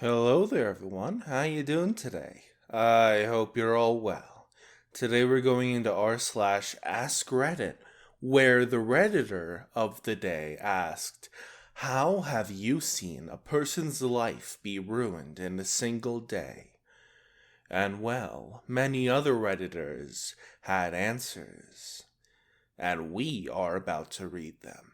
Hello there, everyone. How you doing today? I hope you're all well. Today we're going into r/AskReddit, where the Redditor of the day asked, "How have you seen a person's life be ruined in a single day?" And well, many other Redditors had answers, and we are about to read them.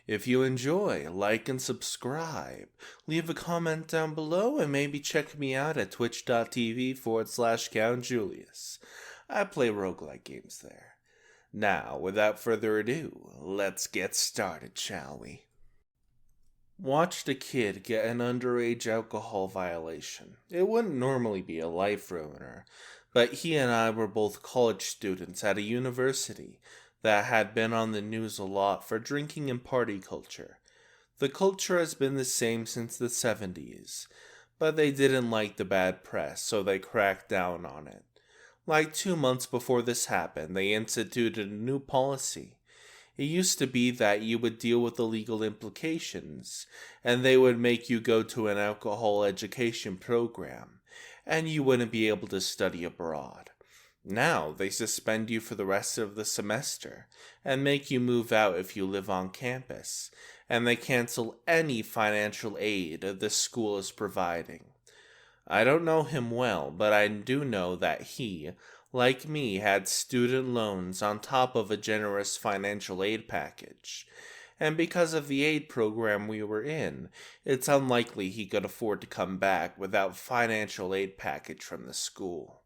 If you enjoy, like and subscribe. Leave a comment down below and maybe check me out at twitch.tv/Count Julius. I play roguelike games there. Now, without further ado, let's get started, shall we? Watched a kid get an underage alcohol violation. It wouldn't normally be a life ruiner, but he and I were both college students at a university that had been on the news a lot for drinking and party culture. The culture has been the same since the 70s, but they didn't like the bad press, so they cracked down on it. Like 2 months before this happened, they instituted a new policy. It used to be that you would deal with the legal implications, and they would make you go to an alcohol education program, and you wouldn't be able to study abroad. Now they suspend you for the rest of the semester, and make you move out if you live on campus, and they cancel any financial aid the school is providing. I don't know him well, but I do know that he, like me, had student loans on top of a generous financial aid package. And because of the aid program we were in, it's unlikely he could afford to come back without financial aid package from the school.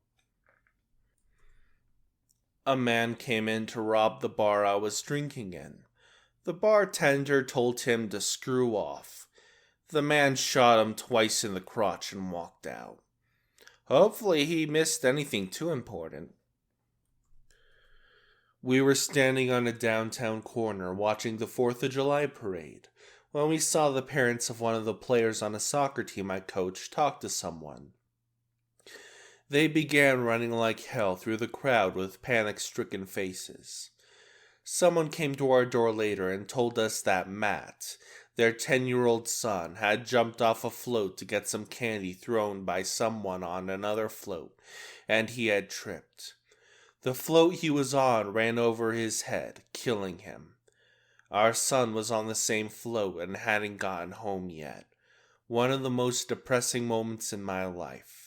A man came in to rob the bar I was drinking in. The bartender told him to screw off. The man shot him twice in the crotch and walked out. Hopefully he missed anything too important. We were standing on a downtown corner watching the 4th of July parade when we saw the parents of one of the players on a soccer team I coached talk to someone. They began running like hell through the crowd with panic-stricken faces. Someone came to our door later and told us that Matt, their 10-year-old son, had jumped off a float to get some candy thrown by someone on another float, and he had tripped. The float he was on ran over his head, killing him. Our son was on the same float and hadn't gotten home yet. One of the most depressing moments in my life.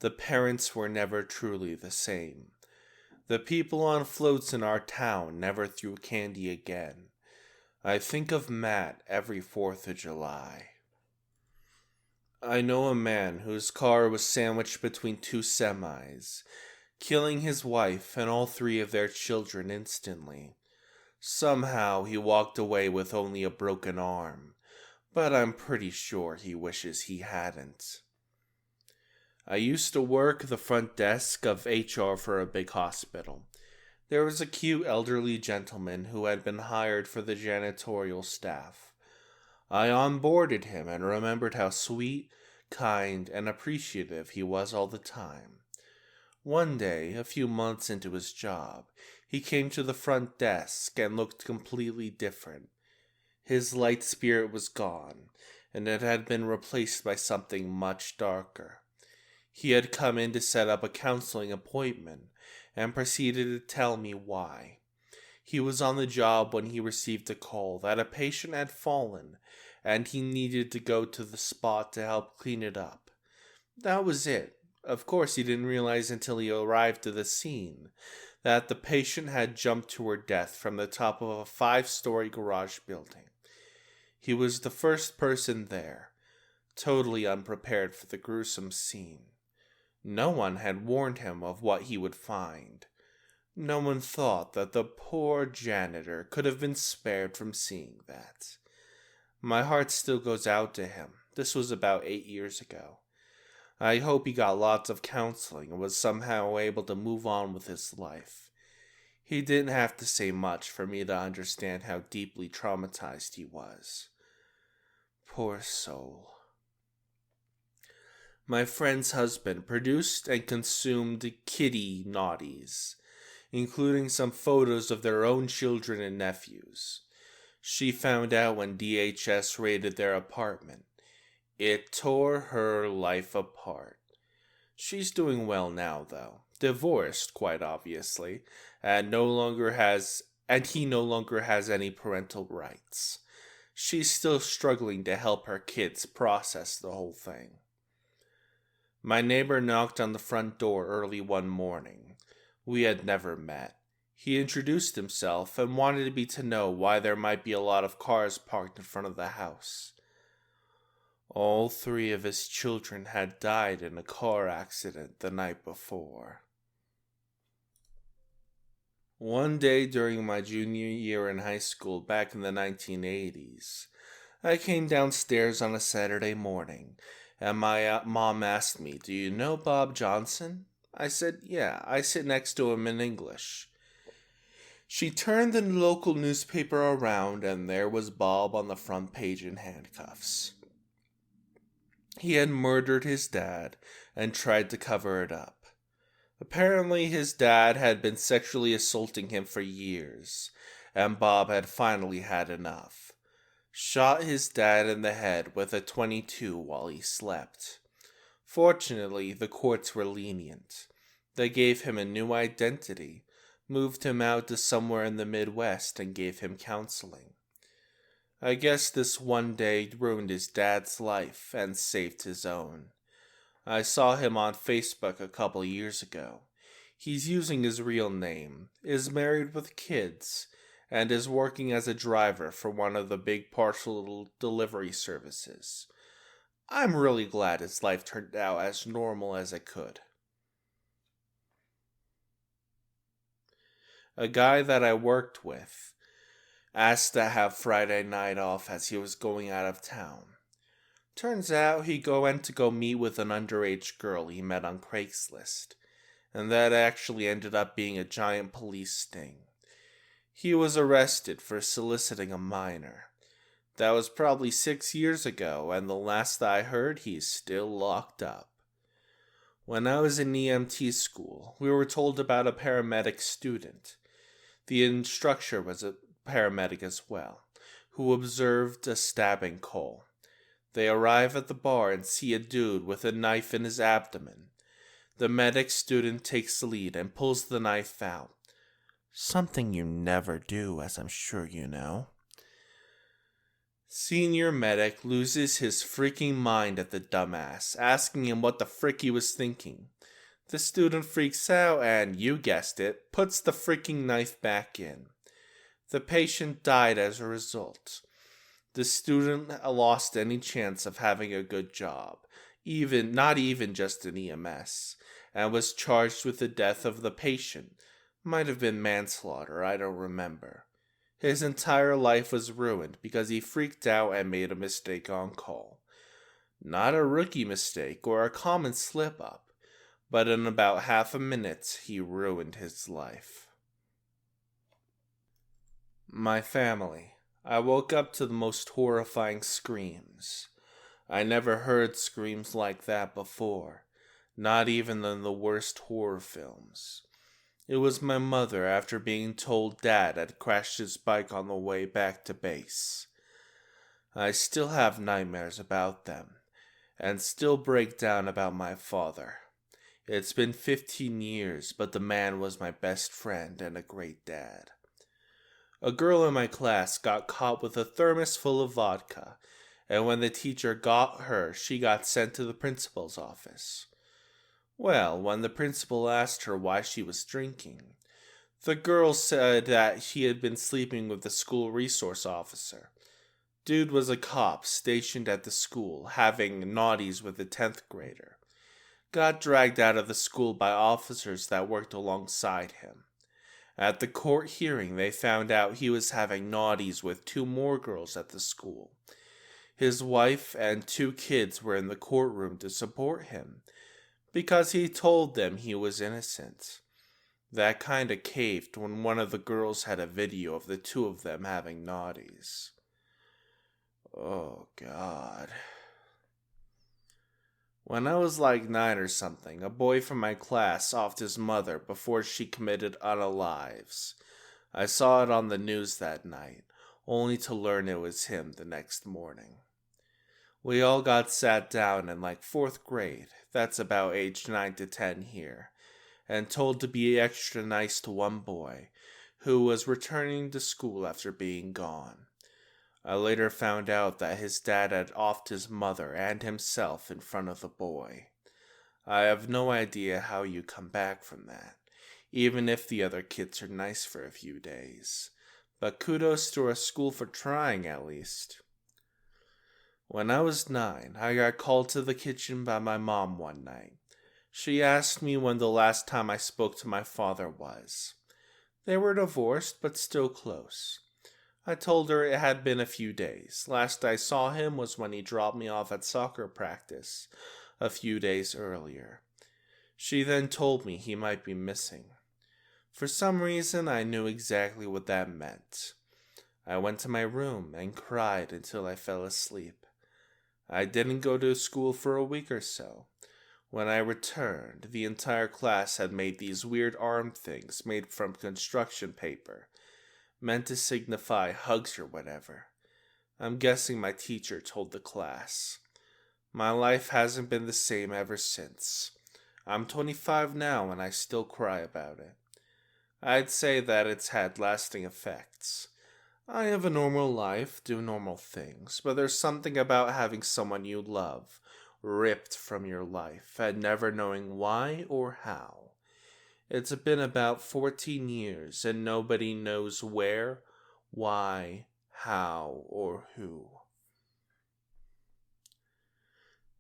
The parents were never truly the same. The people on floats in our town never threw candy again. I think of Matt every 4th of July. I know a man whose car was sandwiched between two semis, killing his wife and all 3 of their children instantly. Somehow he walked away with only a broken arm, but I'm pretty sure he wishes he hadn't. I used to work the front desk of HR for a big hospital. There was a cute elderly gentleman who had been hired for the janitorial staff. I onboarded him and remembered how sweet, kind, and appreciative he was all the time. One day, a few months into his job, he came to the front desk and looked completely different. His light spirit was gone, and it had been replaced by something much darker. He had come in to set up a counseling appointment and proceeded to tell me why. He was on the job when he received a call that a patient had fallen and he needed to go to the spot to help clean it up. That was it. Of course, he didn't realize until he arrived to the scene that the patient had jumped to her death from the top of a 5-story garage building. He was the first person there, totally unprepared for the gruesome scene. No one had warned him of what he would find. No one thought that the poor janitor could have been spared from seeing that. My heart still goes out to him. This was about 8 years ago. I hope he got lots of counseling and was somehow able to move on with his life. He didn't have to say much for me to understand how deeply traumatized he was. Poor soul. My friend's husband produced and consumed kitty naughties, including some photos of their own children and nephews. She found out when DHS raided their apartment. It tore her life apart. She's doing well now, though. Divorced, quite obviously, and he no longer has any parental rights. She's still struggling to help her kids process the whole thing. My neighbor knocked on the front door early one morning. We had never met. He introduced himself and wanted me to know why there might be a lot of cars parked in front of the house. All three of his children had died in a car accident the night before. One day during my junior year in high school back in the 1980s, I came downstairs on a Saturday morning, and my mom asked me, "Do you know Bob Johnson?" I said, "Yeah, I sit next to him in English." She turned the local newspaper around, and there was Bob on the front page in handcuffs. He had murdered his dad and tried to cover it up. Apparently, his dad had been sexually assaulting him for years, and Bob had finally had enough. Shot his dad in the head with a .22 while he slept. Fortunately, the courts were lenient. They gave him a new identity, moved him out to somewhere in the Midwest, and gave him counseling. I guess this one day ruined his dad's life and saved his own. I saw him on Facebook a couple years ago. He's using his real name, is married with kids, and is working as a driver for one of the big parcel delivery services. I'm really glad his life turned out as normal as it could. A guy that I worked with asked to have Friday night off as he was going out of town. Turns out he went to go meet with an underage girl he met on Craigslist, and that actually ended up being a giant police sting. He was arrested for soliciting a minor. That was probably 6 years ago, and the last I heard, he's still locked up. When I was in EMT school, we were told about a paramedic student. The instructor was a paramedic as well, who observed a stabbing call. They arrive at the bar and see a dude with a knife in his abdomen. The medic student takes the lead and pulls the knife out. Something you never do, as I'm sure you know. Senior medic loses his freaking mind at the dumbass, asking him what the frick he was thinking. The student freaks out and, you guessed it, puts the freaking knife back in. The patient died as a result. The student lost any chance of having a good job, not even just an EMS, and was charged with the death of the patient. Might have been manslaughter, I don't remember. His entire life was ruined because he freaked out and made a mistake on call. Not a rookie mistake or a common slip-up, but in about half a minute he ruined his life. My family. I woke up to the most horrifying screams. I never heard screams like that before, not even in the worst horror films. It was my mother after being told Dad had crashed his bike on the way back to base. I still have nightmares about them, and still break down about my father. It's been 15 years, but the man was my best friend and a great dad. A girl in my class got caught with a thermos full of vodka, and when the teacher got her, she got sent to the principal's office. Well, when the principal asked her why she was drinking, the girl said that she had been sleeping with the school resource officer. Dude was a cop stationed at the school, having naughties with a 10th grader. Got dragged out of the school by officers that worked alongside him. At the court hearing, they found out he was having naughties with 2 more girls at the school. His wife and 2 kids were in the courtroom to support him, because he told them he was innocent. That kinda caved when one of the girls had a video of the 2 of them having naughties. Oh, God. When I was like 9 or something, a boy from my class offed his mother before she committed unalives. I saw it on the news that night, only to learn it was him the next morning. We all got sat down in like 4th grade, that's about age 9 to 10 here, and told to be extra nice to one boy who was returning to school after being gone. I later found out that his dad had offed his mother and himself in front of the boy. I have no idea how you come back from that, even if the other kids are nice for a few days. But kudos to our school for trying, at least. When I was 9, I got called to the kitchen by my mom one night. She asked me when the last time I spoke to my father was. They were divorced, but still close. I told her it had been a few days. Last I saw him was when he dropped me off at soccer practice a few days earlier. She then told me he might be missing. For some reason, I knew exactly what that meant. I went to my room and cried until I fell asleep. I didn't go to school for a week or so. When I returned, the entire class had made these weird arm things made from construction paper, meant to signify hugs or whatever. I'm guessing my teacher told the class. My life hasn't been the same ever since. I'm 25 now and I still cry about it. I'd say that it's had lasting effects. I have a normal life, do normal things, but there's something about having someone you love ripped from your life and never knowing why or how. It's been about 14 years and nobody knows where, why, how, or who.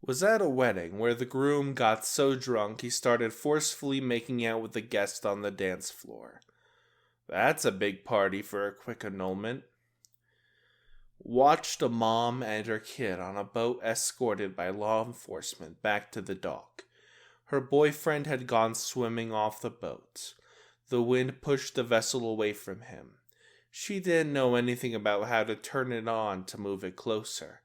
Was at a wedding where the groom got so drunk he started forcefully making out with the guest on the dance floor. That's a big party for a quick annulment. Watched a mom and her kid on a boat escorted by law enforcement back to the dock. Her boyfriend had gone swimming off the boat. The wind pushed the vessel away from him. She didn't know anything about how to turn it on to move it closer.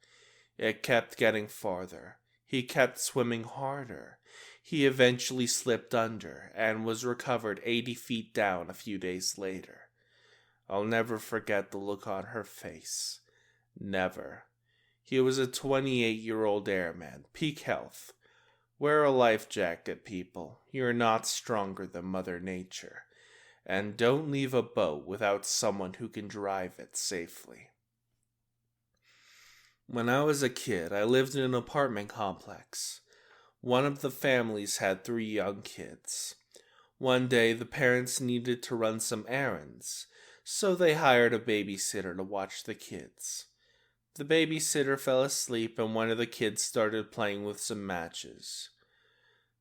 It kept getting farther. He kept swimming harder. He eventually slipped under and was recovered 80 feet down a few days later. I'll never forget the look on her face. Never. He was a 28-year-old airman, peak health. Wear a life jacket, people. You're not stronger than Mother Nature. And don't leave a boat without someone who can drive it safely. When I was a kid, I lived in an apartment complex. One of the families had 3 young kids. One day, the parents needed to run some errands, so they hired a babysitter to watch the kids. The babysitter fell asleep and one of the kids started playing with some matches.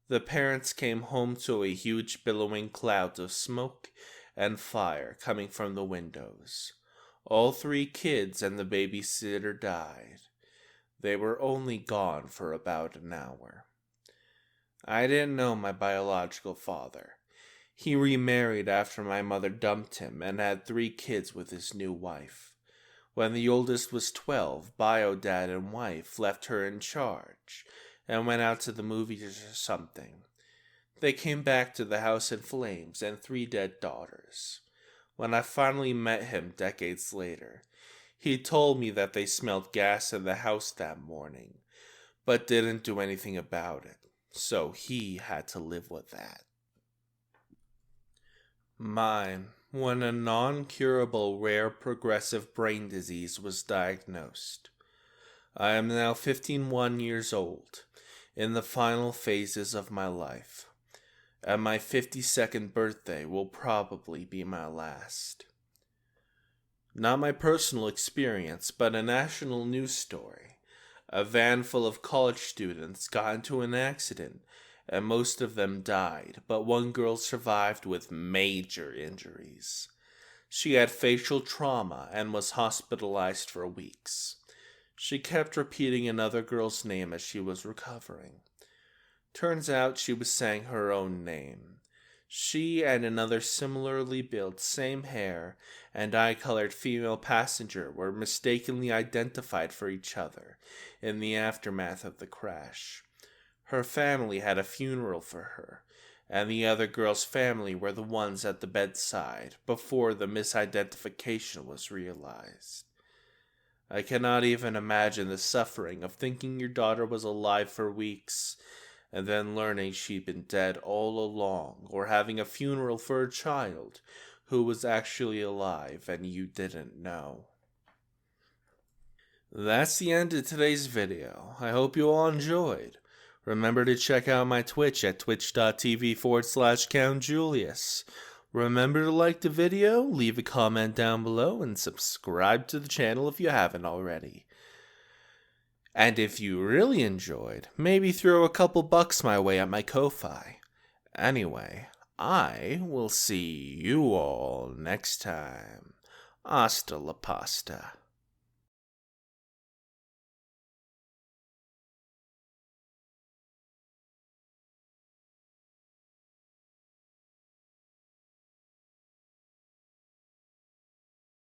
The parents came home to a huge billowing cloud of smoke and fire coming from the windows. All 3 kids and the babysitter died. They were only gone for about an hour. I didn't know my biological father. He remarried after my mother dumped him and had 3 kids with his new wife. When the oldest was 12, bio dad and wife left her in charge and went out to the movies or something. They came back to the house in flames and 3 dead daughters. When I finally met him decades later, he told me that they smelled gas in the house that morning, but didn't do anything about it, so he had to live with that. Mine, when a non-curable rare progressive brain disease was diagnosed. I am now 51 years old, in the final phases of my life, and my 52nd birthday will probably be my last. Not my personal experience, but a national news story. A van full of college students got into an accident, and most of them died, but one girl survived with major injuries. She had facial trauma and was hospitalized for weeks. She kept repeating another girl's name as she was recovering. Turns out she was saying her own name. She and another similarly built, same hair, and eye-colored female passenger were mistakenly identified for each other in the aftermath of the crash. Her family had a funeral for her, and the other girl's family were the ones at the bedside before the misidentification was realized. I cannot even imagine the suffering of thinking your daughter was alive for weeks and then learning she'd been dead all along, or having a funeral for a child who was actually alive and you didn't know. That's the end of today's video. I hope you all enjoyed. Remember to check out my Twitch at twitch.tv/CountJulius. Remember to like the video, leave a comment down below, and subscribe to the channel if you haven't already. And if you really enjoyed, maybe throw a couple bucks my way at my Ko-Fi. Anyway, I will see you all next time. Hasta la pasta.